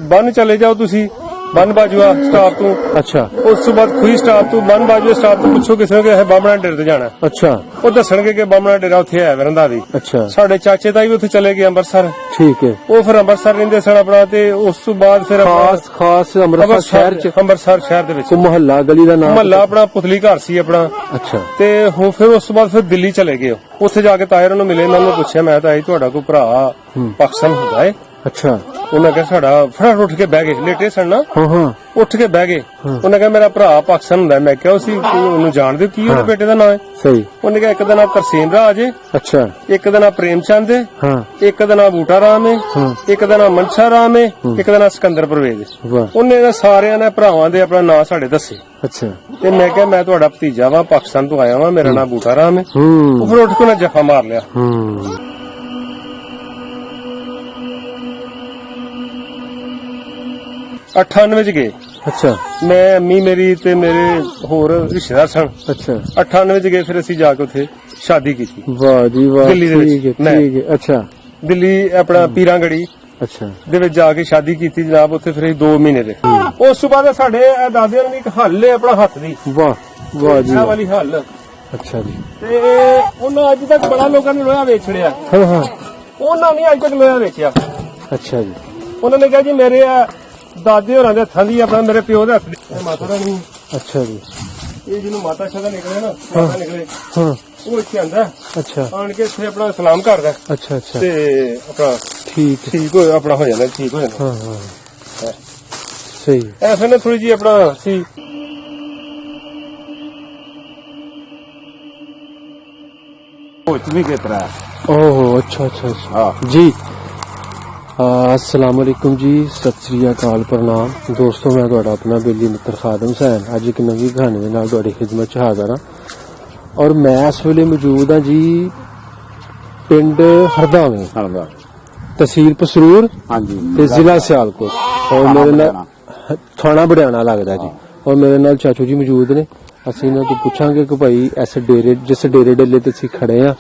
बन चले जाओ तुसी बन बाजूआ स्टाफ तू। अच्छा उस तो बाद खुई स्टाफ तू बन बाजूआ स्टाफ तू पुछो किसी ने बामणा डेरे ते जाना। अच्छा वो दसणगे कि बामणा डेरा उत्थे है रंधावी। अच्छा साडे चाचे ताई भी उत्थे चले गए अंमृतसर। ठीक है। वो फिर अंमृतसर रहिंदे सन अपना ते उस तो बाद फिर खास अमृतसर शहर दे विच मोहल्ला गली दा नाम मोहल्ला अपना पुतली घर सी अपना। अच्छा ते हो फिर उस तो बाद फिर दिल्ली चले गए। उत्थे जाके तायर नूं मिले मैं उन्होंने पूछया मैं ताई तुहाडा कोई भरा पाकिस्तान हुंदा है? अच्छा उन्हें कहा साडा फटाफट उठ के बह गए लेटे सन ना। हाँ उठ के बह गए। उन्हें कहा मेरा भरा पाकिस्तान हुंदा है। मैं क्या उसी उन्हें जान दे की बेटे का नाम है? सही। उन्हें कहा एक का नाम तरसीम राज है। अच्छा एक का नाम प्रेमचंद है। हाँ एक का नाम बूटा राम है। एक का नाम मनशा राम है। एक का नाम सिकंदर परवेज है। वाह उन्हें सारिया ने भरावां दे अपना नाम साडे दसे। अच्छा ते मैं क्या मैं तुहाडा भतीजा वा पाकिस्तान तो आया वा मेरा नाम बूटा राम है। वो फिर उठ के उन्हें जफा मार लिया। 98 च गए। अच्छा मैं अम्मी मेरी ते मेरे होर रिश्तेदार सन। अच्छा 98 च गए फिर असीं जाके उत्थे शादी की। वाह जी वाह दिल्ली दे ठीक है विच। ठीक है। अच्छा दिल्ली अपना पीरांगड़ी अच्छा दे विच जाके शादी की जनाब। उत्थे फिर 2 महीने रहे। उस तो बाद साडे दादियां ने एक हल है अपना हत्थ दी वाह वाह जी इह वाली हल। अच्छा जी ते उन्हां अज तक बड़ा लोकां ने लोहा वेच छड़िया। हाँ हाँ उन्हां नहीं अज तक लोहा वेचिया। अच्छा जी उन्होंने कहा जी मेरे दादे होरां दे हत्थां दी अपना मेरे प्यो दे हत्थ दी माता रानी। अच्छा जी ये जिन्हों माता शादा निकले ना माता निकले हाँ वो इत्थे आंदा अच्छा आन के इत्थे अपना सलाम करदा अच्छा अच्छा ते अपना ठीक है ठीक हो अपना हो जांदा ठीक हो जांदा। हाँ हाँ सही ऐसे ना थोड़ी जी अपना सी ओहो अच्छा अच्छा अच्छा जी अस्सलाम वालेकुम जी सत श्री अकाल प्रणाम दोस्तों मैं तुहाडा अपना बेली मित्र खादम हुसैन अज एक नवी कहानी दे नाल तुहाडी खिदमत च हाज़र हां और मैं इस वेले मौजूद हां जी पिंड हरदावे तहसील पसरूर ते जिला सियालकोट और मेरे नाल थाना बड़ियाना लगदा जी और मेरे नाल चाचू जी मौजूद ने असीं इन्हां तों पुछांगे कि भाई इस डेरे जिस डेरे डेले ते असीं खड़े हां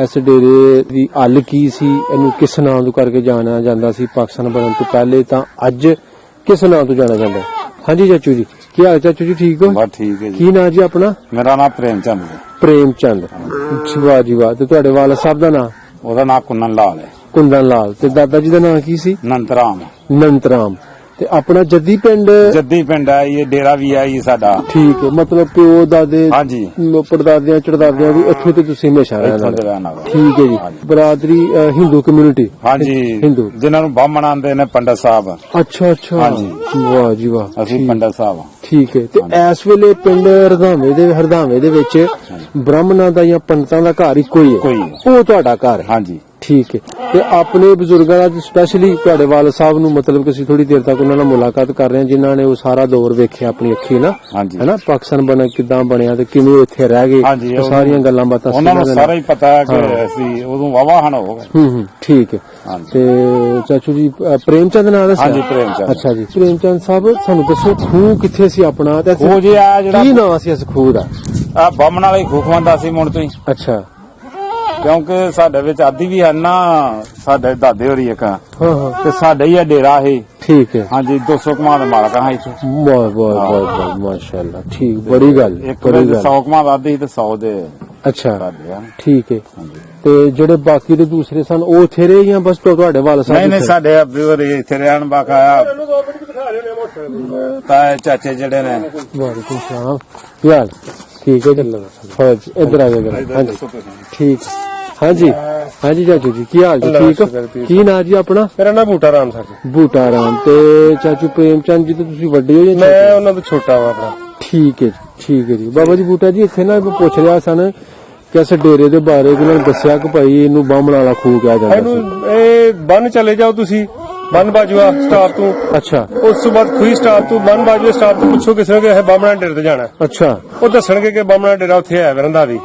इस डेरे दी हल की सी इहनूं किस नाम तो करके जाना जांदा सी पाकिस्तान बनन तो पहले तां अज किस नाम तो जाना जांदा हाँ जी चाचू जी की हाल चाचू जी ठीक हो? बस ठीक है जी। की नाम जी अपना? मेरा नाम प्रेमचंद है। प्रेमचंद वाह जी वाह ते तुहाडे वालिद साहब दा नाम? ओदा नाम कुंदन लाल है। कुंदन लाल ते दादा जी दा नाम की सी? नंतराम। नंतराम ते अपना जद्दी पिंड? जद्दी पिंड है ये डेरा भी है ये साडा। ठीक है मतलब प्यो दादे हाँ जी पड़दादियां चड़दादियां भी इत्थों ते तुसीं हमेशा रहना ठीक है जी बरादरी हिंदू कम्युनिटी? हाँ जी हिंदू जिन्होंने ब्राह्मण आंदे ने पंडित साहब। अच्छा अच्छा हाँ जी वाह जी वाह असि पंडित साहब ठीक है ते इस वेले पिंड हरदावे दे विच ब्राह्मणां दा या पंडितां दा घर इक्को ही है ਉਹ ਤੁਹਾਡਾ ਘਰ हाँ जी ठीक है ਤੇ ਆਪਣੇ ਬਜ਼ੁਰਗਾਂ ਦਾ ਸਪੈਸ਼ਲੀ ਤੁਹਾਡੇ ਵਾਲਿਦ ਸਾਹਿਬ ਨੂੰ ਮਤਲਬ ਕਿ ਅਸੀਂ ਥੋੜੀ ਦੇਰ ਤੱਕ ਉਹਨਾਂ ਨਾਲ ਮੁਲਾਕਾਤ ਕਰ ਰਹੇ ਹਾਂ ਜਿਨ੍ਹਾਂ ਨੇ ਉਹ ਸਾਰਾ ਦੌਰ ਵੇਖਿਆ ਆਪਣੀ ਅੱਖੀ ਨਾ ਹੈਨਾ ਪਾਕਿਸਤਾਨ ਬਣਾ ਕਿਦਾਂ ਬਣਿਆ ਤੇ ਕਿਵੇਂ ਇੱਥੇ ਰਹਿ ਗਏ ਸਾਰੀਆਂ ਗੱਲਾਂ ਬਾਤਾਂ ਉਹਨਾਂ ਨੂੰ ਸਾਰਾ ਹੀ ਪਤਾ ਹੈ ਕਿ ਅਸੀਂ ਉਦੋਂ ਵਾਵਾ ਹਨ ਹੋ ਗਏ ਠੀਕ ਹੈ ਤੇ ਚਾਚੂ ਜੀ ਪ੍ਰੇਮਚੰਦ ਨਾਮ ਦੱਸਿਆ? ਹਾਂਜੀ ਪ੍ਰੇਮਚੰਦ। ਅੱਛਾ ਜੀ ਪ੍ਰੇਮਚੰਦ ਸਾਹਿਬ ਸਾਨੂੰ ਦੱਸੋ ਖੂਹ ਕਿੱਥੇ ਸੀ ਆਪਣਾ ਤੇ ਉਹ ਜੀ ਆ ਜਿਹੜਾ ਕੀ ਨਾਮ ਸੀ ਇਸ ਖੂਹ ਦਾ? ਆ ਬੰਮਣ ਵਾਲੇ ਖੂਹ ਖਵਾਂਦਾ ਸੀ ਮੁੰਡ ਤੋਂ ਹੀ ਅੱਛਾ ਕਿਉਂਕਿ ਸਾਡੇ ਵਿੱਚ ਆਦੀ ਵੀ ਹਨ ਨਾ ਸਾਡੇ ਦਾਦੇ ਹੋਰੀ ਇੱਕ ਹਾਂ ਹਾਂ ਤੇ ਸਾਡੇ ਹੀ ਆ ਡੇਰਾ ਇਹ ਠੀਕ ਹੈ ਹਾਂਜੀ 200 ਕਮਾਂ ਦੇ ਮਾਲਕ ਹਾਂ ਇੱਥੇ ਵਾਹ ਵਾਹ ਵਾਹ ਮਾਸ਼ਾਅੱਲਾ ਠੀਕ ਬੜੀ ਗੱਲ ਇੱਕ ਵੇਲੇ 100 ਕਮਾਂ ਆਦੀ ਤੇ 100 ਦੇ ਅੱਛਾ ਦਾਦੇ ਆ ਠੀਕ ਹੈ ਤੇ ਜਿਹੜੇ ਬਾਕੀ ਦੇ ਦੂਸਰੇ ਸਨ ਉਹ ਇੱਥੇ ਰਹੇ ਜਾਂ ਬਸ ਤੁਹਾਡੇ ਵਾਲਿਦ ਸਾਹਿਬ? ਨਹੀਂ ਸਾਡੇ ਅੱਬੀ ਹੋਰੀ ਇੱਥੇ ਰਹਿਣ ਬਾਕਾਇਆ ਤਾਂ ਚਾਚੇ ਜਿਹੜੇ ਨੇ ਵਾਲੇਕੁਮ ਸਲਾਮ ਯਾਰ ठीक है जी फौज इधर आ गया हाँ जी ठीक हाँ जी चाचू जी की हाल जी ठीक हो? की नाम जी अपना? मेरा नाम बूटा राम सर जी। बूटा राम ते चाचू प्रेमचंद जी तो तुसी वड्डे हो मैं उन्हां तो छोटा वा अपना ठीक है जी बाबा जी बूटा जी इत्थे ना पुछ रिहा सन कि इस डेरे दे बारे उन्होंने दस्सिया कि भाई इनू बामण वाला खूह कहा जांदा सी बन चले जाओ तुसी बन बाजूआ स्टाफ तू। अच्छा उस तो बाद खुई स्टाफ तू बन बाजूआ स्टाफ तू पुछो किसी ने बामणा डेरे ते जाना। अच्छा वो दसणगे कि बामणा डेरा उत्थे है रंधावी।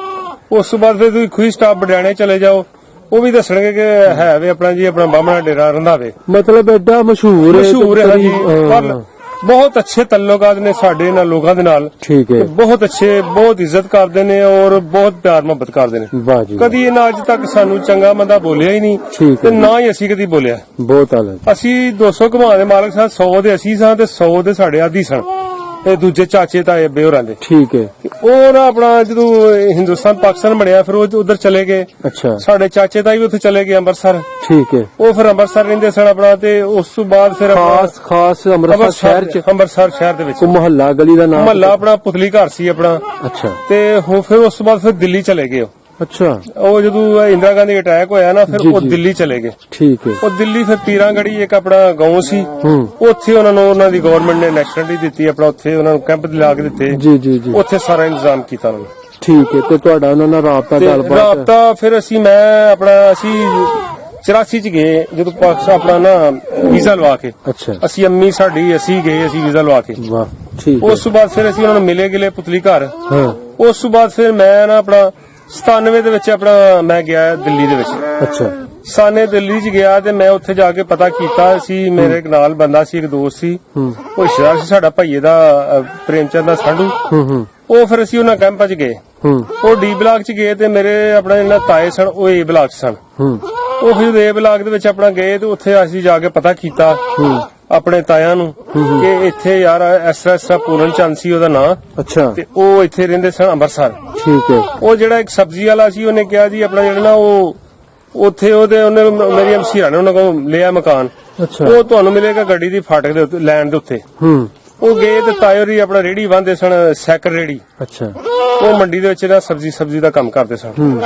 उस तो बाद फिर तुसीं खुई स्टाफ बड़ियाने चले जाओ वो भी दसणगे कि है वे अपना जी अपना बामणा डेरा रंधावे। मतलब एडा मशहूर है जी ਬਹੁਤ ਅੱਛੇ ਤਾਲੁਕਾਤ ਨੇ ਸਾਡੇ ਨਾਲ ਲੋਕਾਂ ਦੇ ਨਾਲ। ਠੀਕ ਹੈ। ਬਹੁਤ ਅੱਛੇ, ਬਹੁਤ ਇੱਜ਼ਤ ਕਰਦੇ ਨੇ ਔਰ ਬਹੁਤ ਪਿਆਰ ਮੁਹੱਬਤ ਕਰਦੇ ਨੇ। ਵਾਹ ਜੀ। ਕਦੀ ਇਹਨਾਂ ਅੱਜ ਤੱਕ ਸਾਨੂੰ ਚੰਗਾ ਮੰਦਾ ਬੋਲਿਆ ਹੀ ਨਹੀਂ ਠੀਕ ਤੇ ਹੈ। ਨਾ ਹੀ ਅਸੀਂ ਕਦੀ ਬੋਲਿਆ। ਬਹੁਤ ਆਲਾ। ਅਸੀਂ 200 ਘੁਮਾ ਦੇ ਮਾਲਕ ਸਾਹਿਬ, 100 ਦੇ ਅਸੀਂ ਸਾਂ ਤੇ 100 ਦੇ ਸਾਡੇ ਆਦੀ ਸਨ, ਤੇ ਦੂਜੇ ਚਾਚੇ ਤਾਏ ਅੱਬੇ ਹੋਰਾਂ ਦੇ। ਠੀਕ ਹੈ। ਉਹ ਨਾ ਆਪਣਾ ਜਦੋਂ ਹਿੰਦੁਸਤਾਨ ਪਾਕਿਸਤਾਨ ਬਣਿਆ ਫਿਰ ਉਹ ਉਧਰ ਚਲੇ ਗਏ। ਅੱਛਾ। ਸਾਡੇ ਚਾਚੇ ਤਾਏ ਵੀ ਉੱਥੇ ਚਲੇ ਗਏ ਅੰਮ੍ਰਿਤਸਰ। ਠੀਕ ਹੈ। ਉਹ ਫਿਰ ਅੰਮ੍ਰਿਤਸਰ ਰਹਿੰਦੇ ਸਨ ਆਪਣਾ, ਤੇ ਉਸ ਤੋਂ ਬਾਅਦ ਫਿਰ ਖਾਸ ਅੰਮ੍ਰਿਤਸਰ ਸ਼ਹਿਰ ਚ, ਅੰਮ੍ਰਿਤਸਰ ਸ਼ਹਿਰ ਦੇ ਵਿੱਚ ਕੋ ਮੁਹੱਲਾ ਗਲੀ ਦਾ ਨਾਮ? ਮੁਹੱਲਾ ਆਪਣਾ ਪੁਤਲੀ ਘਰ ਸੀ ਆਪਣਾ। ਅੱਛਾ। ਤੇ ਫਿਰ ਉਸ ਤੋਂ ਬਾਅਦ ਫਿਰ ਦਿੱਲੀ ਚਲੇ ਗਏ। ਅੱਛਾ। ਉਹ ਜਦੋਂ ਇੰਦਰਾ ਗਾਂਧੀ ਅਟੈਕ ਹੋਇਆ ਨਾ ਫਿਰ ਉਹ ਦਿੱਲੀ ਚਲੇ ਗਏ। ਠੀਕ ਹੈ। ਉਹ ਦਿੱਲੀ ਫਿਰ ਪੀਰਾਂਗੜੀ ਇੱਕ ਆਪਣਾ ਗਾਉਂ ਸੀ, ਉੱਥੇ ਉਹਨਾਂ ਨੂੰ ਉਹਨਾਂ ਦੀ ਗਵਰਨਮੈਂਟ ਨੇ ਨੈਸ਼ਨਲਿਟੀ ਦਿੱਤੀ ਆਪਣਾ, ਉੱਥੇ ਉਹਨਾਂ ਨੂੰ ਕੈਂਪ ਲਾ ਕੇ ਦਿੱਤੇ। ਜੀ ਜੀ ਜੀ। ਉੱਥੇ ਸਾਰਾ ਇੰਤਜ਼ਾਮ ਕੀਤਾ ਉਹਨਾਂ ਨੇ। ਠੀਕ ਹੈ। ਤੇ ਤੁਹਾਡਾ ਉਹਨਾਂ ਨਾਲ ਰਾਬਤਾ ਗੱਲਬਾਤ? ਰਾਬਤਾ ਫਿਰ ਅਸੀਂ 84 ਚ ਗਏ ਜਦੋਂ ਪਾਕਿਸਤਾਨ ਆਪਣਾ ਨਾ ਵੀਜ਼ਾ ਲਵਾ ਕੇ। ਅੱਛਾ। ਅਸੀਂ ਅੰਮੀ ਸਾਡੀ ਅਸੀਂ ਗਏ, ਅਸੀਂ ਵੀਜ਼ਾ ਲਵਾ ਕੇ। ਵਾਹ। ਠੀਕ ਹੈ। ਉਸ ਤੋਂ ਬਾਅਦ ਫਿਰ ਅਸੀਂ ਉਹਨਾਂ ਨੂੰ ਮਿਲੇ ਗਿਲੇ ਪੁਤਲੀ ਘਰ। ਹਾਂ। ਉਸ ਤੋਂ ਬਾਅਦ ਫਿਰ ਮੈਂ ਨਾ ਆਪਣਾ 97 ਦੇ ਵਿੱਚ ਆਪਣਾ ਮੈਂ ਗਿਆ ਦਿੱਲੀ ਦੇ ਵਿੱਚ। ਅੱਛਾ। ਸਾਨੇ ਦਿੱਲੀ ਚ ਗਿਆ ਤੇ ਮੈਂ ਉੱਥੇ ਜਾ ਕੇ ਪਤਾ ਕੀਤਾ ਸੀ, ਮੇਰੇ ਨਾਲ ਬੰਦਾ ਸੀ, ਇੱਕ ਦੋਸਤ ਸੀ, ਉਹ ਰਿਸ਼ਤੇਦਾਰ ਸੀ ਸਾਡਾ ਭਾਈਏ ਦਾ, ਪ੍ਰੇਮਚੰਦ ਦਾ ਸਾਡੂ। ਉਹ ਫਿਰ ਅਸੀਂ ਉਹਨਾਂ ਕੈਂਪਾਂ ਚ ਗਏ। ਉਹ ਡੀ ਬਲਾਕ ਚ ਗਏ ਤੇ ਮੇਰੇ ਆਪਣਾ ਜਿਹੜਾ ਤਾਏ ਸਨ ਉਹ ਏ ਬਲਾਕ ਚ ਸਨ। ਉਹ ਫਿਰ ਏ ਬਲਾਕ ਦੇ ਵਿੱਚ ਆਪਣਾ ਗਏ ਤੇ ਉੱਥੇ ਅਸੀਂ ਜਾ ਕੇ ਪਤਾ ਕੀਤਾ ਆਪਣੇ ਤਾਇਆਂ ਨੂੰ ਕਿ ਇੱਥੇ ਯਾਰ ਇਸ ਤਰ੍ਹਾਂ ਪੂਰਨ ਚੰਦ ਸੀ ਉਹਦਾ ਨਾਂ। ਅੱਛਾ। ਤੇ ਉਹ ਇੱਥੇ ਰਹਿੰਦੇ ਸਨ ਅੰਮ੍ਰਿਤਸਰ। ਠੀਕ ਹੈ। ਉਹ ਜਿਹੜਾ ਇੱਕ ਸਬਜ਼ੀ ਵਾਲਾ ਸੀ ਉਹਨੇ ਕਿਹਾ ਜੀ ਆਪਣਾ ਜਿਹੜਾ ਨਾ ਉਹ ਉੱਥੇ ਉਹਨੇ ਮੇਰੀ ਅਮਸੀਰਾ ਨੇ ਉਹਨਾਂ ਕੋਲ ਲਿਆ ਮਕਾਨ। ਅੱਛਾ। ਉਹ ਤੁਹਾਨੂੰ ਮਿਲੇਗਾ ਗੱਡੀ ਦੀ ਫਾਟਕ ਦੇ ਉੱਤੇ, ਲੈਣ ਦੇ ਉੱਤੇ। ਉਹ ਗਏ ਤੇ ਤਾਇਓਰੀ ਆਪਣਾ ਰੇੜੀ ਬੰਨਦੇ ਸਨ, ਸੈਕਰ ਰੇੜੀ। ਅੱਛਾ। ਉਹ ਮੰਡੀ ਦੇ ਵਿੱਚ ਨਾ ਸਬਜ਼ੀ ਦਾ ਕੰਮ ਕਰਦੇ ਸਨ।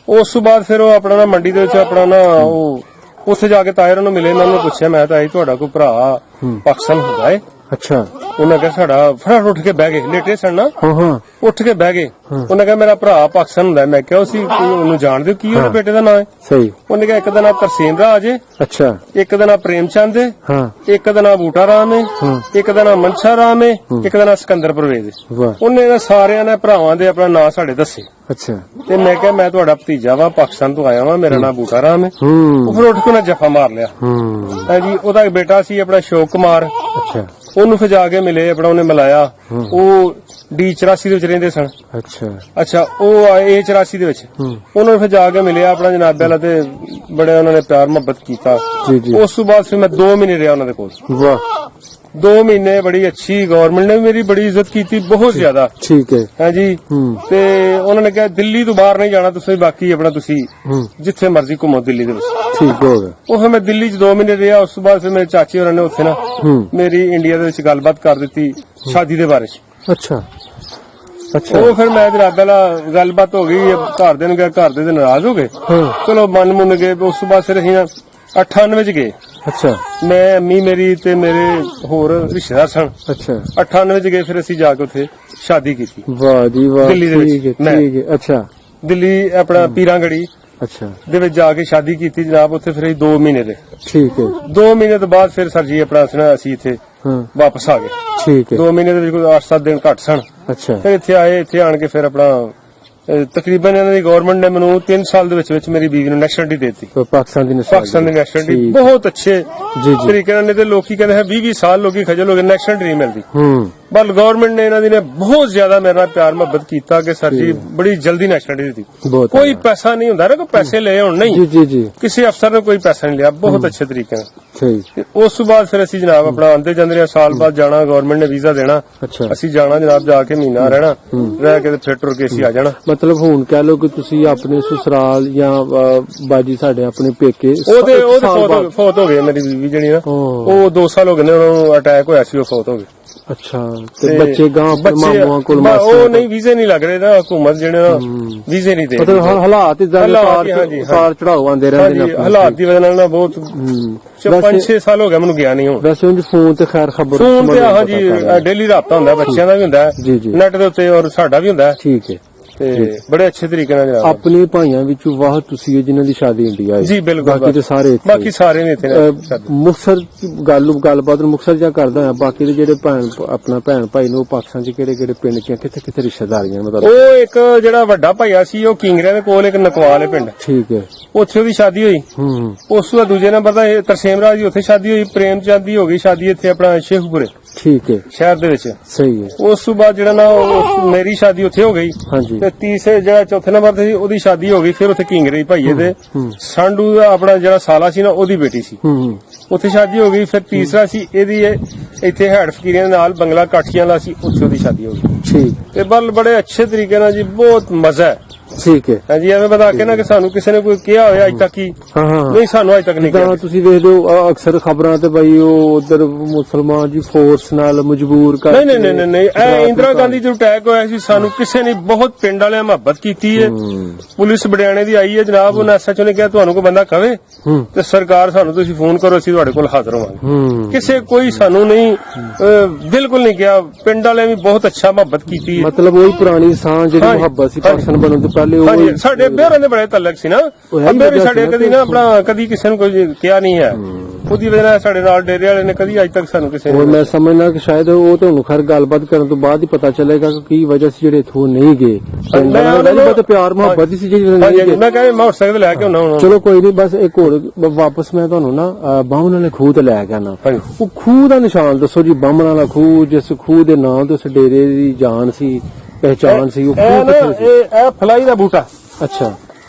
ਉਸ ਤੋਂ ਬਾਅਦ ਫਿਰ ਉਹ ਆਪਣਾ ਨਾ ਮੰਡੀ ਦੇ ਵਿੱਚ ਆਪਣਾ ਨਾ ਉਹ ਉੱਥੇ ਜਾ ਕੇ ਤਾਇਰ ਨੂੰ ਮਿਲੇ। ਮੈਂ ਉਹਨੂੰ ਪੁੱਛਿਆ, ਮੈਂ ਤਾਂ ਤੁਹਾਡਾ ਕੋਈ ਭਰਾ ਪਾਕਿਸਤਾਨ ਹੁੰਦਾ ਏ? ਅੱਛਾ। ਉਹਨੇ ਕਿਹਾ ਸਾਡਾ, ਫਟਾਫਟ ਉੱਠ ਕੇ ਬਹਿ ਗਏ, ਲੇਟੇ ਸਨ ਨਾ। ਹਾਂ। ਉੱਠ ਕੇ ਬਹਿ ਗਏ। ਉਹਨੇ ਕਿਹਾ ਮੇਰਾ ਭਰਾ ਪਾਕਿਸਤਾਨ ਹੁੰਦਾ। ਮੈਂ ਕਿਹਾ ਉਹਨੂੰ ਜਾਣਦੇ ਹੋ? ਕੀ ਉਹਦੇ ਬੇਟੇ ਦਾ ਨਾਂ ਹੈ? ਸਹੀ। ਉਹਨੇ ਕਿਹਾ ਇੱਕ ਦਾ ਨਾਂ ਤਰਸੇਮ ਰਾਜ ਹੈ, ਅੱਛਾ। ਇੱਕ ਦਾ ਨਾਂ ਪ੍ਰੇਮ ਚੰਦ ਹੈ, ਹਾਂ। ਇੱਕ ਦਾ ਨਾਂ ਬੂਟਾ ਰਾਮ ਹੈ, ਇੱਕ ਦਾ ਨਾਂ ਮਨਸ਼ਾ ਰਾਮ ਹੈ, ਇੱਕ ਦਾ ਨਾਂ ਸਿਕੰਦਰ ਪਰਵੇਜ਼ ਹੈ। ਵਾਹ। ਉਹਨੇ ਇਹਨਾਂ ਸਾਰਿਆਂ ਨੇ ਭਰਾਵਾਂ ਦੇ ਆਪਣਾ ਨਾਂ ਸਾਡੇ ਦੱਸੇ। ਅੱਛਾ। ਤੇ ਮੈਂ ਕਿਹਾ ਮੈਂ ਤੁਹਾਡਾ ਭਤੀਜਾ ਵਾ, ਪਾਕਿਸਤਾਨ ਤੋਂ ਆਇਆ ਵਾਂ, ਮੇਰਾ ਨਾਂ ਬੂਟਾ ਰਾਮ ਹੈ। ਉਹ ਫਿਰ ਉੱਠ ਕੇ ਉਹਨੇ ਜੱਫਾ ਮਾਰ ਲਿਆ। ਜੀ ਉਹਦਾ ਇੱਕ ਬੇਟਾ ਸੀ ਆਪਣਾ ਅਸ਼ੋਕ ਕੁਮਾਰ। ਅੱਛਾ। ਉਹਨੂੰ ਫਿਰ ਜਾ ਕੇ ਮਿਲੇ ਆਪਣਾ, ਉਹਨੇ ਮਿਲਾਇਆ। ਉਹ D84 ਦੇ ਵਿੱਚ ਰਹਿੰਦੇ ਸਨ। ਅੱਛਾ। ਉਹ ਆਏ A84 ਦੇ ਵਿੱਚ। ਉਹਨਾਂ ਨੂੰ ਫਿਰ ਜਾ ਕੇ ਮਿਲਿਆ ਆਪਣਾ ਜਨਾਬੇ ਵਾਲਾ ਤੇ ਬੜੇ ਉਹਨਾਂ ਨੇ ਪਿਆਰ ਮੁਹੱਬਤ ਕੀਤਾ। ਉਸ ਤੋਂ ਬਾਅਦ ਫਿਰ ਮੈਂ 2 ਮਹੀਨੇ ਰਿਹਾ ਉਹਨਾਂ ਦੇ ਕੋਲ। ਵਾਹ। 2 ਮਹੀਨੇ ਬੜੀ ਅੱਛੀ, ਗਵਰਨਮੈਂਟ ਨੇ ਮੇਰੀ ਬੜੀ ਇੱਜ਼ਤ ਕੀਤੀ, ਬਹੁਤ ਜ਼ਿਆਦਾ। ਠੀਕ ਹੈ। ਹਾਂਜੀ। ਤੇ ਉਹਨਾਂ ਨੇ ਕਿਹਾ ਦਿੱਲੀ ਤੋਂ ਬਾਹਰ ਨਹੀਂ ਜਾਣਾ ਤੁਸੀਂ, ਬਾਕੀ ਆਪਣਾ ਤੁਸੀਂ ਜਿੱਥੇ ਮਰਜ਼ੀ ਘੁੰਮੋ ਦਿੱਲੀ ਦੇ ਵਿੱਚ। ਠੀਕ ਹੋ ਗਿਆ। ਉਹ ਫਿਰ ਮੈਂ ਦਿੱਲੀ 'ਚ 2 ਮਹੀਨੇ ਰਿਹਾ। ਉਸ ਤੋਂ ਬਾਅਦ ਫਿਰ ਮੇਰੇ ਚਾਚੇ ਹੋਰਾਂ ਨੇ ਉੱਥੇ ਨਾ ਮੇਰੀ ਇੰਡੀਆ ਦੇ ਵਿੱਚ ਗੱਲਬਾਤ ਕਰ ਦਿੱਤੀ ਸ਼ਾਦੀ ਦੇ ਬਾਰੇ 'ਚ। ਅੱਛਾ। ਅੱਛਾ। ਉਹ ਫਿਰ ਮੈਂ ਜਨਾਬ ਵਾਲਾ ਗੱਲਬਾਤ ਹੋ ਗਈ, ਘਰ ਦੇ ਨੂੰ ਗਿਆ, ਘਰ ਦੇ ਨਾਰਾਜ਼ ਹੋ ਗਏ। ਚਲੋ ਮਨ ਮੁੰਨ ਗਏ। ਉਸ ਤੋਂ ਬਾਅਦ ਫਿਰ ਅਸੀਂ 98 ਚ ਗਏ। ਅੱਛਾ। ਮੈਂ ਅੰਮੀ ਮੇਰੀ ਤੇ ਮੇਰੇ ਹੋਰ ਰਿਸ਼ਤੇਦਾਰ ਸਨ। ਅੱਛਾ। 98 ਚ ਗਏ, ਫਿਰ ਅਸੀਂ ਜਾ ਕੇ ਉੱਥੇ ਸ਼ਾਦੀ ਕੀਤੀ। ਵਾਹ ਜੀ ਵਾਹ। ਦਿੱਲੀ ਦੇ ਵਿੱਚ। ਠੀਕ ਹੈ। ਅੱਛਾ। ਦਿੱਲੀ ਆਪਣਾ ਪੀਰਾਂਗੜੀ ਅੱਛਾ ਦੇ ਵਿੱਚ ਜਾ ਕੇ ਸ਼ਾਦੀ ਕੀਤੀ ਜਨਾਬ। ਉੱਥੇ ਫਿਰ 2 ਮਹੀਨੇ ਰਹੇ। ਠੀਕ ਹੈ। 2 ਮਹੀਨੇ ਤੋਂ ਬਾਅਦ ਫਿਰ ਸਰ ਜੀ ਆਪਣਾ ਅਸੀਂ ਇੱਥੇ ਵਾਪਸ ਆ ਗਏ। ਠੀਕ ਹੈ। 2 ਮਹੀਨੇ ਦੇ ਵਿੱਚ ਕੋਈ 8-7 ਦਿਨ ਘੱਟ ਸਨ। ਅੱਛਾ। ਫਿਰ ਇੱਥੇ ਆਏ। ਇੱਥੇ ਆਣ ਕੇ ਫਿਰ ਆਪਣਾ ਤਕਰੀਬਨ ਇਹਨਾਂ ਦੀ ਗਵਰਨਮੈਂਟ ਨੇ ਮੈਨੂੰ 3 ਸਾਲ ਦੇ ਵਿੱਚ ਮੇਰੀ ਬੀਵੀ ਨੂੰ ਨੈਸ਼ਨਲਿਟੀ ਦੇ ਦਿੱਤੀ। ਪਾਕਿਸਤਾਨ ਦੀ ਨੈਸ਼ਨਲਿਟੀ ਬਹੁਤ ਅੱਛੇ ਤਰੀਕੇ ਨਾਲ। ਨਹੀਂ ਤੇ ਲੋਕੀ ਕਹਿੰਦੇ ਹੈ 20 ਸਾਲ ਲੋਕੀ ਖਜਲ ਹੋ ਗਏ, ਨੈਸ਼ਨਲਿਟੀ ਨਹੀਂ ਮਿਲਦੀ। ਪਰ ਗਵਰਨਮੈਂਟ ਨੇ ਇਹਨਾਂ ਦੀ ਨੇ ਬਹੁਤ ਜ਼ਿਆਦਾ ਮੇਰੇ ਨਾਲ ਪਿਆਰ ਮੁਹੱਬਤ ਕੀਤਾ ਕਿ ਸਰ ਜੀ ਬੜੀ ਜਲਦੀ ਨੈਸ਼ਨਲਿਟੀ ਦਿੱਤੀ। ਕੋਈ ਪੈਸਾ ਨਹੀਂ ਹੁੰਦਾ ਨਾ, ਕੋਈ ਪੈਸੇ ਲਏ ਹੁਣ ਨਹੀਂ। ਜੀ। ਕਿਸੇ ਅਫਸਰ ਨੇ ਕੋਈ ਪੈਸਾ ਨਹੀਂ ਲਿਆ, ਬਹੁਤ ਅੱਛੇ ਤਰੀਕੇ ਨਾਲ। ਸਹੀ। ਉਸ ਤੋਂ ਬਾਅਦ ਫਿਰ ਅਸੀਂ ਜਨਾਬ ਆਪਣਾ ਆਂਦੇ ਜਾਂਦੇ ਰਹੇ। ਸਾਲ ਬਾਅਦ ਜਾਣਾ, ਗਵਰਨਮੈਂਟ ਨੇ ਵੀਜ਼ਾ ਦੇਣਾ। ਅਸੀਂ ਜਾਣਾ ਜਨਾਬ, ਜਾ ਕੇ ਮਹੀਨਾ ਰਹਿਣਾ, ਰਹਿ ਕੇ ਫਿਰ ਟੁਰ ਕੇ ਅਸੀਂ ਆ ਜਾਣਾ। ਮਤਲਬ ਹੁਣ ਕਹਿ ਲਓ ਕਿ ਤੁਸੀਂ ਆਪਣੇ ਸਸੁਰਾਲ ਜਾਂ ਬਾਜੀ ਸਾਡੇ ਆਪਣੇ ਪੇਕੇ ਉਹਦੇ ਫੌਤ ਹੋ ਗਏ। ਮੇਰੀ ਬੀਵੀ ਜਿਹੜੀ ਨਾ ਉਹ 2 ਸਾਲ ਹੋ ਗਏ ਨੇ, ਉਹਨਾਂ ਨੂੰ ਅਟੈਕ ਹੋਇਆ ਸੀ, ਉਹ ਫੌਤ ਹੋ ਗਏ। ਅੱਛਾ। ਤੇ ਬੱਚੇ ਗਾਂ ਮਾਮੂਆਂ ਕੋਲ ਉਹ ਨਹੀਂ, ਵੀਜ਼ੇ ਨਹੀਂ ਲੱਗ ਰਹੇ ਨਾ, ਹੁਕੂਮਤ ਜਿਹੜੇ ਨਾ ਵੀਜ਼ੇ ਨਹੀਂ ਦੇ। ਮਤਲਬ ਹਾਲਾਤ ਇਦਾਂ ਦੇ ਉਤਾਰ ਚੜਾਓ ਆਂਦੇ ਰਹਿੰਦੇ ਨੇ। ਹਾਲਾਤ ਦੀ ਵਜ੍ਹਾ ਨਾਲ ਨਾ ਬਹੁਤ 5-6 ਸਾਲ ਹੋ ਗਿਆ ਮੈਨੂੰ ਗਿਆ ਨਹੀਂ। ਹੁਣ ਵੈਸੇ ਉਂਝ ਫੋਨ ਤੇ ਖੈਰ ਖਬਰ ਫੋਨ ਤੇ ਹਾਂਜੀ ਡੇਲੀ ਰਾਬਤਾ ਹੁੰਦਾ, ਬੱਚਿਆਂ ਦਾ ਵੀ ਹੁੰਦਾ ਨੈਟ ਦੇ ਉੱਤੇ ਔਰ ਸਾਡਾ ਵੀ ਹੁੰਦਾ। ਠੀਕ ਹੈ। ਤੇ ਬੜੇ ਅੱਛੇ ਤਰੀਕੇ ਨਾਲ ਜਨਾਬ ਆਪਣੇ ਭਾਈਆਂ ਵਿੱਚੋਂ ਵਾਹ ਤੁਸੀਂ ਜਿਨ੍ਹਾਂ ਦੀ ਸ਼ਾਦੀ ਇੰਡੀਆ ਹੈ। ਜੀ ਬਿਲਕੁਲ। ਬਾਕੀ ਤੇ ਸਾਰੇ ਬਾਕੀ ਸਾਰੇ ਨੇ ਇੱਥੇ ਮੁਕਤਸਰ ਗੱਲਬਾਤ ਮੁਕਤਸਰ ਜਾਂ ਕਰਦਾ ਆ। ਬਾਕੀ ਦੇ ਜਿਹੜੇ ਆਪਣਾ ਭੈਣ ਭਾਈ ਨੇ ਉਹ ਪਾਕਿਸਤਾਨ ਚ ਕਿਹੜੇ ਪਿੰਡ ਚ ਕਿੱਥੇ ਰਿਸ਼ਤੇਦਾਰੀਆਂ ਮਤਲਬ? ਉਹ ਇੱਕ ਜਿਹੜਾ ਵੱਡਾ ਭਾਈਆ ਸੀ ਉਹ ਕਿੰਗਰਿਆਂ ਦੇ ਕੋਲ ਇੱਕ ਨਕਵਾਲ ਹੈ ਪਿੰਡ। ਠੀਕ ਹੈ। ਉੱਥੇ ਉਹਦੀ ਸ਼ਾਦੀ ਹੋਈ। ਉਸ ਤੋਂ ਦੂਜੇ ਨੰਬਰ ਦਾ ਤਰਸੇਮ ਰਾਜ ਦੀ ਉੱਥੇ ਸ਼ਾਦੀ ਹੋਈ। ਪ੍ਰੇਮ ਚੰਦ ਦੀ ਹੋ ਗਈ ਸ਼ਾਦੀ ਇੱਥੇ ਆਪਣਾ ਸ਼ੇਖੂਪੁਰੇ। ਠੀਕ ਹੈ, ਸ਼ਹਿਰ ਦੇ ਵਿੱਚ। ਸਹੀ ਹੈ। ਉਸ ਤੋਂ ਬਾਅਦ ਜਿਹੜਾ ਨਾ ਮੇਰੀ ਸ਼ਾਦੀ ਉੱਥੇ ਹੋ ਗਈ ਹਾਂਜੀ। ਤੇ ਤੀਸਰੇ ਜਿਹੜਾ ਚੌਥੇ ਨੰਬਰ ਤੇ ਸੀ ਉਹਦੀ ਸ਼ਾਦੀ ਹੋ ਗਈ। ਫਿਰ ਉੱਥੇ ਕਿੰਗਰੇ ਭਾਈਏ ਦੇ ਸਾਂਢੂ ਦਾ ਆਪਣਾ ਜਿਹੜਾ ਸਾਲਾ ਸੀ ਨਾ ਉਹਦੀ ਬੇਟੀ ਸੀ, ਉੱਥੇ ਸ਼ਾਦੀ ਹੋ ਗਈ। ਫਿਰ ਤੀਸਰਾ ਸੀ ਇਹਦੀ ਇੱਥੇ ਹੈਡ ਫਕੀਰੀਆਂ ਦੇ ਨਾਲ ਬੰਗਲਾ ਕਾਠੀਆਂ ਦਾ ਸੀ, ਉੱਥੇ ਉਹਦੀ ਸ਼ਾਦੀ ਹੋ ਗਈ। ਠੀਕ ਤੇ ਬੜੇ ਅੱਛੇ ਤਰੀਕੇ ਨਾਲ ਜੀ, ਬਹੁਤ ਮਜ਼ਾ ਹੈ। ਠੀਕ ਹੈ। ਹਾਂਜੀ, ਐਵੇਂ ਬਤਾ ਕੇ ਨਾ ਕਿ ਸਾਨੂੰ ਕਿਸੇ ਨੇ ਕੋਈ ਕਿਹਾ ਹੋਇਆ ਅੱਜ ਤੱਕ ਹੀ ਹਾਂ ਹਾਂ ਨਹੀਂ, ਸਾਨੂੰ ਅੱਜ ਤੱਕ ਨਹੀਂ ਤਾਂ ਕਿਹਾ। ਤੁਸੀਂ ਵੇਖਦੇ ਹੋ ਅਕਸਰ ਖਬਰਾਂ ਤੇ ਬਈ ਉਹ ਉਧਰ ਮੁਸਲਮਾਨ ਜੀ ਫੋਰਸ ਨਾਲ ਮਜਬੂਰ ਕਰ ਨਹੀਂ ਇਹ ਇੰਦਰਾ ਗਾਂਧੀ ਜੋ ਅਟੈਕ ਹੋਇਆ ਸੀ, ਸਾਨੂੰ ਕਿਸੇ ਨੇ ਬਹੁਤ ਪਿੰਡ ਵਾਲਿਆਂ ਮੁਹੱਬਤ ਕੀਤੀ ਹੈ। ਪੁਲਿਸ ਬੜਿਆਣੇ ਦੀ ਆਈ ਹੈ ਜਨਾਬ, ਉਹਨਾਂ ਐਸਐਚਓ ਨੇ ਕਿਹਾ ਤੁਹਾਨੂੰ ਕੋਈ ਬੰਦਾ ਕਵੇ ਤੇ ਸਰਕਾਰ ਸਾਨੂੰ ਤੁਸੀਂ ਫੋਨ ਕਰੋ, ਅਸੀਂ ਤੁਹਾਡੇ ਕੋਲ ਹਾਜ਼ਰ ਹੋਵਾਂਗੇ। ਕਿਸੇ ਕੋਈ ਸਾਨੂੰ ਨਹੀਂ ਬਿਲਕੁਲ ਨਹੀਂ ਕਿਹਾ। ਪਿੰਡ ਵਾਲਿਆਂ ਵੀ ਬਹੁਤ ਅੱਛਾ ਮੁਹੱਬਤ ਕੀਤੀ ਹੈ। ਮਤਲਬ ਉਹੀ ਪੁਰਾਣੀ ਸਾਂ ਜਿਹੜੀ ਮੁਹੱਬਤ ਸੀ ਪਾਕਿਸਤਾਨ ਬਣਨ ਤੋਂ ਪਹਿਲੇ ਉਹ ਹਾਂਜੀ, ਸਾਡੇ ਅੱਬੇਰਾਂ ਦੇ ਬੜੇ ਤਲਕ ਸੀ ਨਾ। ਅੱਬੇਰ ਸਾਡੇ ਕਦੀ ਨਾ ਆਪਣਾ ਕਦੀ ਕਿਸੇ ਨੂੰ ਕੋਈ ਕਿਹਾ ਨਹੀਂ ਹੈ। ਉਹਦੀ ਵਜ੍ਹਾ ਨਾਲ ਸਾਡੇ ਨਾਲ ਡੇਰੇ ਵਾਲੇ ਨੇ ਕਦੀ ਅੱਜ ਤੱਕ ਸਾਨੂੰ ਕਿਸੇ ਹੋਰ ਮੈਂ ਸਮਝਦਾ ਕਿ ਸ਼ਾਇਦ ਉਹ ਤੁਹਾਨੂੰ ਖੈਰ ਗੱਲਬਾਤ ਕਰਨ ਤੋਂ ਬਾਅਦ ਹੀ ਪਤਾ ਚੱਲੇਗਾ ਕਿ ਕੀ ਵਜ੍ਹਾ ਸੀ ਜਿਹੜੇ ਇਥੋਂ ਨਹੀਂ ਗਏ। ਬਹੁਤ ਪਿਆਰ ਮੁਹੱਬਤ ਸੀ ਜਿਹੜੇ ਨਹੀਂ ਗਏ। ਮੈਂ ਕਹਿੰਦਾ ਮੋਟਰਸਾਈਕਲ ਲੈ ਕੇ ਆਉਣਾ ਹੁਣ। ਚਲੋ ਕੋਈ ਨਹੀਂ, ਬਸ ਇੱਕ ਹੋਰ ਵਾਪਸ ਮੈਂ ਤੁਹਾਨੂੰ ਨਾ ਬਾਹਮਣ ਵਾਲੇ ਖੂਹ ਤੇ ਲੈ ਗਿਆ ਨਾ। ਉਹ ਖੂਹ ਦਾ ਨਿਸ਼ਾਨ ਦੱਸੋ ਜੀ, ਬਾਹਮਣ ਵਾਲਾ ਖੂਹ, ਜਿਸ ਖੂਹ ਦੇ ਨਾਂ ਤੇ ਉਸ ਡੇਰੇ ਦੀ ਜਾਨ ਸੀ, ਪਹਿਚਾਨ ਸੀ। ਉਹ ਖੂਹ ਕਿੱਥੇ ਸੀ? ਇਹ ਫਲਾਈ ਦਾ ਬੂਟਾ। ਅੱਛਾ,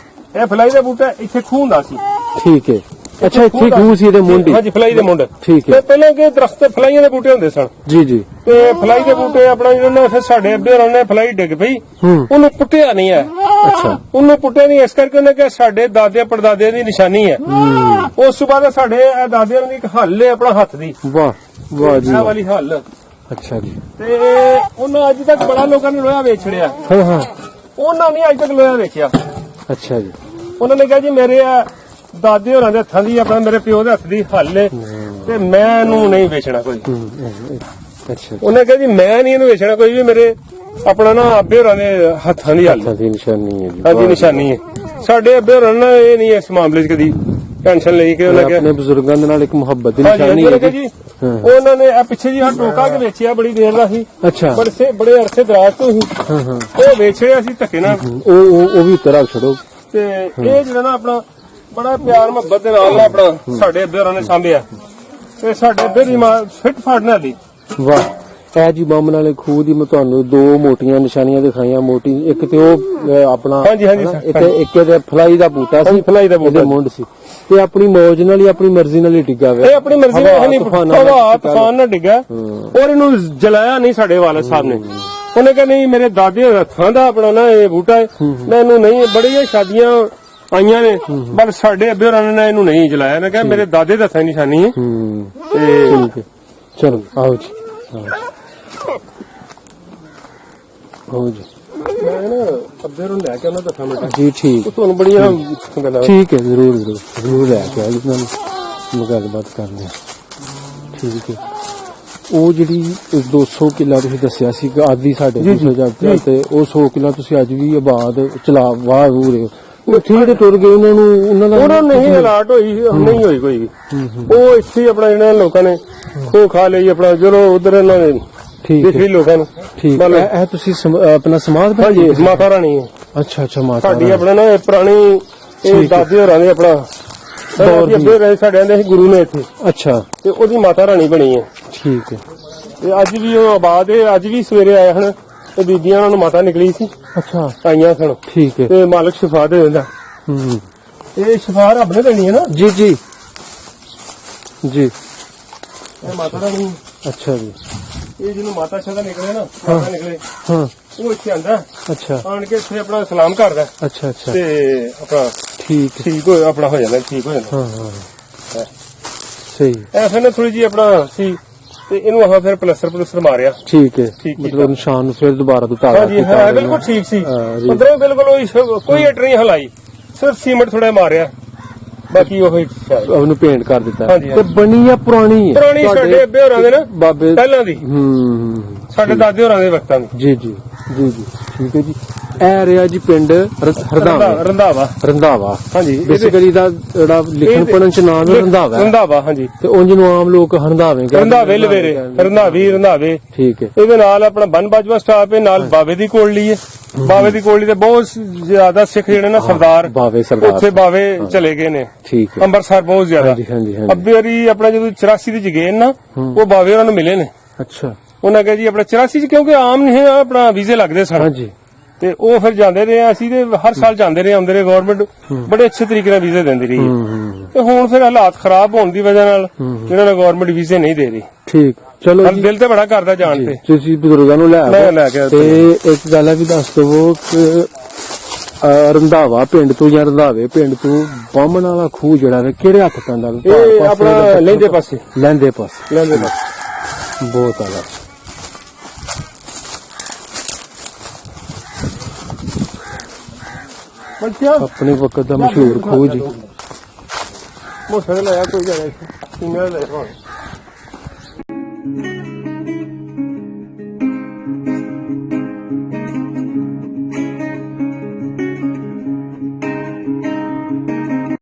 ਇਹ ਫਲਾਈ ਦਾ ਬੂਟਾ ਇੱਥੇ ਖੂਹ ਹੁੰਦਾ ਸੀ। ਠੀਕ ਹੈ। ਅੱਛਾ, ਇੱਥੇ ਖੂਹ ਸੀ ਇਹਦੇ ਮੁੰਡ। ਹਾਂਜੀ, ਫਲਾਈ ਦੇ ਮੁੰਡ। ਠੀਕ ਹੈ। ਪਹਿਲਾਂ ਕਿ ਦਰਖਤ ਫਲਾਈਆਂ ਦੇ ਬੂਟੇ ਹੁੰਦੇ ਸਨ। ਜੀ ਜੀ। ਤੇ ਫਲਾਈ ਦੇ ਬੂਟੇ ਆਪਣਾ ਜਿਹੜਾ ਨਾ ਫਿਰ ਸਾਡੇ ਅੱਬੇ ਹੋਰਾਂ ਨੇ ਫਲਾਈ ਡਿੱਗ ਪਈ, ਉਹਨੂੰ ਪੁੱਟਿਆ ਨਹੀਂ ਹੈ। ਅੱਛਾ, ਉਹਨੂੰ ਪੁੱਟਿਆ ਨਹੀਂ ਇਸ ਕਰਕੇ ਉਹਨੇ ਕਿਹਾ ਸਾਡੇ ਦਾਦੇ ਪੜਦਾਦਿਆਂ ਦੀ ਨਿਸ਼ਾਨੀ ਹੈ। ਉਸ ਤੋਂ ਬਾਅਦ ਸਾਡੇ ਦਾਦਿਆਂ ਦੀ ਇੱਕ ਹੱਲ ਹੈ ਆਪਣਾ ਹੱਥ ਦੀ, ਵਾਹ ਵਾਹ ਜੀ ਇਹ ਵਾਲੀ ਹੱਲ। ਅੱਛਾ ਜੀ। ਤੇ ਉਹਨਾਂ ਅੱਜ ਤੱਕ ਬੜਾ ਲੋਕਾਂ ਨੇ ਲੋਹਾ ਵੇਚ ਛੜਿਆ, ਹਾਂ ਹਾਂ। ਉਹਨਾਂ ਨੇ ਅੱਜ ਤੱਕ ਲੋਹਾ ਵੇਚਿਆ। ਅੱਛਾ ਜੀ। ਉਹਨਾਂ ਨੇ ਕਿਹਾ ਜੀ ਮੇਰੇ ਦਾਦੇ ਹੋਰਾਂ ਦੇ ਹੱਥਾਂ ਦੀ ਆਪਣਾ ਮੇਰੇ ਪਿਓ ਦੇ ਹੱਥ ਦੀ ਹੱਲ ਹੈ ਤੇ ਮੈਂ ਇਹਨੂੰ ਨਹੀਂ ਵੇਚਣਾ ਕੋਈ। ਅੱਛਾ, ਉਹਨੇ ਕਿਹਾ ਜੀ ਮੈਂ ਨਹੀਂ ਇਹਨੂੰ ਵੇਚਣਾ ਕੋਈ ਵੀ, ਮੇਰੇ ਆਪਣਾ ਨਾ ਅੱਬੇ ਹੋਰਾਂ ਦੇ ਹੱਥਾਂ ਦੀ ਹੱਲ ਦੀ ਨਿਸ਼ਾਨੀ ਹੈ ਜੀ। ਹਾਂਜੀ, ਨਿਸ਼ਾਨੀ ਹੈ। ਸਾਡੇ ਅੱਬੇ ਹੋਰਾਂ ਨੇ ਇਹ ਨਹੀਂ ਇਸ ਮਾਮਲੇ 'ਚ ਕਦੀ ਟੈਨਸ਼ਨ ਲਈ ਕਿ ਉਹਨਾਂ ਆਪਣੇ ਬਜ਼ੁਰਗਾਂ ਦੇ ਨਾਲ ਇੱਕ ਮੁਹੱਬਤ ਦੀ ਹਾਂਜੀ ਨਿਸ਼ਾਨੀ ਉਹਨੇ ਕਿਹਾ ਹੈ ਜੀ। ਉਹਨਾਂ ਨੇ ਆ ਪਿੱਛੇ ਜੀ ਟੋਕਾ ਕੇ ਵੇਚਿਆ, ਬੜੀ ਦੇਰ ਦਾ ਸੀ। ਅੱਛਾ। ਬੜੇ ਅਰਸੇ ਦਰਾਜ ਤੋਂ ਸੀ ਹਾਂ ਹਾਂ। ਉਹ ਵੇਚਿਆ ਸੀ ਧੱਕੇ ਨਾਲ। ਉਹ ਵੀ ਉੱਤੇ ਰੱਖ ਛੱਡੋ। ਤੇ ਇਹ ਜਿਹੜਾ ਨਾ ਆਪਣਾ ਬੜਾ ਪਿਆਰ ਮੁਹੱਬਤ ਦੇ ਨਾਲ ਨਾ ਆਪਣਾ ਸਾਡੇ ਅੱਬੇ ਹੋਰਾਂ ਨੇ ਸਾਂਭਿਆ ਤੇ ਸਾਡੇ ਅੱਬੇ ਦੀ ਮਾਂ ਫਿੱਟ ਫਾੜਨ ਵਾਲੀ। ਵਾਹ। ਇਹ ਜੀ ਬਾਹਮਣ ਵਾਲੇ ਖੂਹ ਦੀ ਮੈਂ ਤੁਹਾਨੂੰ ਦੋ ਮੋਟੀਆਂ ਨਿਸ਼ਾਨੀਆਂ ਦਿਖਾਈਆਂ। ਮੋਟੀ ਇੱਕ ਤੇ ਉਹ ਆਪਣਾ ਹਾਂਜੀ ਇੱਕ ਤੇ ਫਲਾਈ ਦਾ ਬੂਟਾ ਸੀ, ਫਲਾਈ ਦਾ ਬੂਟਾ ਮੁੰਡ ਸੀ। ਤੇ ਆਪਣੀ ਮੌਜ ਨਾਲ ਹੀ ਆਪਣੀ ਮਰਜ਼ੀ ਨਾਲ ਹੀ ਡਿੱਗਾ ਹੋਇਆ। ਇਹ ਆਪਣੀ ਮਰਜ਼ੀ ਨਾਲ ਨਹੀਂ, ਹਵਾ ਤੂਫਾਨ ਨਾਲ ਡਿੱਗਾ ਔਰ ਇਹਨੂੰ ਜਲਾਇਆ ਨਹੀਂ ਸਾਡੇ ਵਾਲੇ ਸਾਹਿਬ ਨੇ। ਉਹਨੇ ਕਿਹਾ ਨਹੀਂ ਮੇਰੇ ਦਾਦੇ ਹੱਥਾਂ ਦਾ ਆਪਣਾ ਨਾ ਇਹ ਬੂਟਾ ਹੈ, ਮੈਂ ਇਹਨੂੰ ਨਹੀਂ। ਬੜੀਆਂ ਸ਼ਾਦੀਆਂ ਆਈਆਂ ਨੇ ਪਰ ਸਾਡੇ ਅੱਬੇ ਹੋਰਾਂ ਨੇ ਇਹਨੂੰ ਨਹੀਂ ਜਲਾਇਆ। ਮੈਂ ਕਿਹਾ ਮੇਰੇ ਦਾਦੇ ਦੇ ਹੱਥਾਂ ਦੀ ਨਿਸ਼ਾਨੀ ਹੈ। ਤੇ ਚਲੋ ਆਓ ਜੀ, ਆਓ ਜੀ। ਮੈਂ ਨਾ ਅੱਬੇ ਨੂੰ ਲੈ ਕੇ ਉਹਨਾਂ ਦਾ ਮਿੰਟ ਜੀ ਠੀਕ। ਤੁਹਾਨੂੰ ਬੜੀਆਂ ਗੱਲਾਂ। ਠੀਕ ਹੈ, ਜ਼ਰੂਰ ਲੈ ਕੇ ਆਓ ਜੀ, ਮੈਂ ਗੱਲਬਾਤ ਕਰਨੀ ਹੈ। ਠੀਕ ਹੈ। ਉਹ ਜਿਹੜੀ 200 ਕਿੱਲਾ ਤੁਸੀਂ ਦੱਸਿਆ ਸੀ ਆਦੀ ਸਾਡੇ ਤੇ ਉਹ 100 ਕਿੱਲਾ ਤੁਸੀਂ ਅੱਜ ਵੀ ਆਬਾਦ ਚਲਾ ਵਾਹ ਰਹੇ ਹੋ। ਉੱਥੇ ਜਿਹੜੇ ਟੁਰ ਗਏ ਉਹਨਾਂ ਦਾ ਨਹੀਂ ਅਲਾਟ ਹੋਈ, ਨਹੀਂ ਹੋਈ ਕੋਈ ਵੀ। ਉਹ ਇੱਥੇ ਹੀ ਆਪਣਾ ਇਹਨਾਂ ਲੋਕਾਂ ਨੇ ਖੋ ਖਾ ਲਈ ਆਪਣਾ। ਚਲੋ ਉਧਰ ਇਹਨਾਂ ਨੇ ਠੀਕ ਹੈ ਲੋਕਾਂ ਨੂੰ। ਠੀਕ ਹੈ। ਇਹ ਤੁਸੀਂ ਆਪਣਾ ਸਮਾਧ ਹਾਂਜੀ, ਮਾਤਾ ਰਾਣੀ ਹੈ। ਅੱਛਾ ਅੱਛਾ, ਮਾਤਾ ਸਾਡੀ ਆਪਣਾ ਨਾ ਪੁਰਾਣੀ ਦਾਦੇ ਹੋਰਾਂ ਦੇ ਆਪਣਾ ਅੱਗੇ ਰਹੇ ਸਾਡੇ ਆਂਦੇ ਸੀ ਗੁਰੂ ਨੇ ਇੱਥੇ। ਅੱਛਾ। ਤੇ ਉਹਦੀ ਮਾਤਾ ਰਾਣੀ ਬਣੀ ਹੈ। ਠੀਕ ਹੈ। ਤੇ ਅੱਜ ਵੀ ਉਹ ਆਬਾਦ ਹੈ। ਅੱਜ ਵੀ ਸਵੇਰੇ ਆਏ ਹਨ ਤੇ ਬੀਬੀਆਂ ਉਹਨਾਂ ਨੂੰ ਮਾਤਾ ਨਿਕਲੀ ਸੀ, ਅੱਛਾ ਆਈਆਂ ਸਨ। ਠੀਕ ਹੈ। ਤੇ ਮਾਲਕ ਸ਼ਿਫਾ ਦੇ ਦਿੰਦਾ। ਇਹ ਸ਼ਿਫਾ ਰੱਬ ਨੇ ਦੇਣੀ ਹੈ ਨਾ। ਜੀ ਜੀ ਜੀ। ਇਹ ਮਾਤਾ ਰਾਣੀ। ਅੱਛਾ ਜੀ। ਇਹ ਜਿਹਨੂੰ ਮਾਤਾ ਸ਼ਾਦਾ ਨਿਕਲੇ ਨਾ, ਮਾਤਾ ਨਿਕਲੇ, ਹਾਂ, ਉਹ ਇੱਥੇ ਆਂਦਾ। ਅੱਛਾ। ਆਣ ਕੇ ਇੱਥੇ ਆਪਣਾ ਸਲਾਮ ਕਰਦਾ। ਅੱਛਾ ਅੱਛਾ। ਤੇ ਆਪਣਾ ਠੀਕ ਹੋ ਆਪਣਾ ਹੋ ਜਾਂਦਾ, ਠੀਕ ਹੋ ਜਾਂਦਾ। ਹਾਂ ਹਾਂ, ਸਹੀ। ਐ ਫਿਰ ਨਾ ਥੋੜੀ ਜੀ ਆਪਣਾ ਸੀ ਤੇ ਇਹਨੂੰ ਆਹ ਫਿਰ ਪਲਸਟਰ ਮਾਰਿਆ। ਠੀਕ ਹੈ। ਮਤਲਬ ਨਿਸ਼ਾਨ ਨੂੰ ਫਿਰ ਦੁਬਾਰਾ ਤੋਂ ਤਾਜ਼ਾ ਹਾਂਜੀ ਹਾਂ, ਬਿਲਕੁਲ ਠੀਕ ਸੀ। ਅੰਦਰੋਂ ਬਿਲਕੁਲ ਕੋਈ ਇੱਟ ਨਹੀਂ ਹਲਾਈ, ਸਿਰਫ ਸੀਮੈਂਟ ਥੋੜਾ ਮਾਰਿਆ, ਬਾਕੀ ਉਹ ਉਹਨੂੰ ਪੇਂਟ ਕਰ ਦਿੱਤਾ। ਹਾਂਜੀ। ਤੇ ਬਣੀ ਆ ਪੁਰਾਣੀ ਹੈ, ਪੁਰਾਣੀ ਸਾਡੇ ਅੱਬੇ ਹੋਰਾਂ ਦੇ ਨਾ ਬਾਬੇ ਪਹਿਲਾਂ ਦੀ, ਸਾਡੇ ਦਾਦੇ ਹੋਰਾਂ ਦੇ ਵਕਤਾਂ ਦੀ। ਜੀ ਜੀ ਜੀ ਜੀ। ਠੀਕ ਹੈ ਜੀ। ਇਹ ਰਿਹਾ ਜੀ ਪਿੰਡ ਰੰਧਾਵਾ। ਹਾਂਜੀ। ਬੇਸਿਕਲੀ ਦਾ ਜਿਹੜਾ ਲਿਖਣ ਪੜਨ ਚ ਨਾਮ ਹੈ ਰੰਧਾਵਾ। ਹਾਂਜੀ। ਤੇ ਉਂਝ ਨੂੰ ਆਮ ਲੋਕ ਹੰਧਾਵੇ ਲਵੇਰੇ, ਰੰਧਾਵੇ। ਠੀਕ ਹੈ। ਇਹਦੇ ਨਾਲ ਆਪਣਾ ਬਨ ਬਾਜਵਾ ਸਟਾਪ ਹੈ, ਨਾਲ ਬਾਵੇ ਦੀ ਕੋਟਲੀ ਹੈ। ਬਾਵੇ ਦੀ ਕੋਟਲੀ ਤੇ ਬਹੁਤ ਜ਼ਿਆਦਾ ਸਿੱਖ ਜਿਹੜੇ ਨਾ ਸਰਦਾਰ ਉੱਥੇ ਬਾਵੇ ਚਲੇ ਗਏ ਨੇ। ਠੀਕ ਹੈ। ਅੰਮ੍ਰਿਤਸਰ ਬਹੁਤ ਜ਼ਿਆਦਾ। ਹਾਂਜੀ ਹਾਂਜੀ। ਅੱਬੇ ਵਾਰੀ ਆਪਣਾ ਜਦੋਂ 84 ਦੀ ਜਗੇਨ ਨਾ, ਉਹ ਬਾਵੇ ਉਹਨਾਂ ਨੂੰ ਮਿਲੇ ਨੇ। ਅੱਛਾ ਉਹਨਾਂ ਕਿਹਾ ਜੀ ਆਪਣਾ 84 ਚ ਕਿਉਂਕਿ ਆਮ ਨਹੀਂ ਹੈ ਆਪਣਾ ਵੀਜ਼ੇ ਲੱਗਦੇ ਸਨ ਹਾਂਜੀ ਤੇ ਉਹ ਫਿਰ ਜਾਂਦੇ ਰਹੇ ਅਸੀਂ ਤੇ ਹਰ ਸਾਲ ਜਾਂਦੇ ਰਹੇ ਆਉਂਦੇ ਰਹੇ ਗਵਰਨਮੈਂਟ ਬੜੇ ਅੱਛੇ ਤਰੀਕੇ ਨਾਲ ਵੀਜ਼ੇ ਦਿੰਦੀ ਰਹੀ ਹੈ। ਤੇ ਹੁਣ ਫਿਰ ਹਾਲਾਤ ਖਰਾਬ ਹੋਣ ਦੀ ਵਜ੍ਹਾ ਨਾਲ ਜਿਹੜਾ ਨਾ ਗਵਰਨਮੈਂਟ ਵੀਜ਼ੇ ਨਹੀਂ ਦੇ ਰਹੀ ਠੀਕ ਚਲੋ ਪਰ ਜੀ ਦਿਲ ਤੇ ਬੜਾ ਕਰਦਾ ਜਾਣ ਤੇ ਤੁਸੀਂ ਬਜ਼ੁਰਗਾਂ ਨੂੰ ਲੈ ਮੈਂ ਆਓ ਲੈ ਕੇ ਆਇਆ ਤੇ ਇੱਕ ਗੱਲ ਹੈ ਵੀ ਦੱਸ ਦਵੋ ਕਿ ਰੰਧਾਵਾ ਪਿੰਡ ਤੋਂ ਜਾਂ ਰੰਧਾਵੇ ਪਿੰਡ ਤੋਂ ਬਾਹਮਣ ਵਾਲਾ ਖੂਹ ਜਿਹੜਾ ਵੇ ਕਿਹੜੇ ਹੱਥ ਪੈਂਦਾ ਵੇ? ਇਹ ਪਾਸੇ ਆਪਣਾ ਜਾਂ ਲਹਿੰਦੇ ਪਾਸੇ ਲਹਿੰਦੇ ਪਾਸੇ ਲੈਂਦੇ ਪਾਸੇ ਬਹੁਤ ਆਲਾ ਬੱਚਿਆ ਆਪਣੇ ਵਕਤ ਦਾ ਮਸ਼ਹੂਰ ਖੂਹ ਜੀ ਮੋਟਰ ਲਾਇਆ ਕੋਈ ਜਾਇਆ ਸੀ ਕਿੰਨਾ ਲਾਇਆ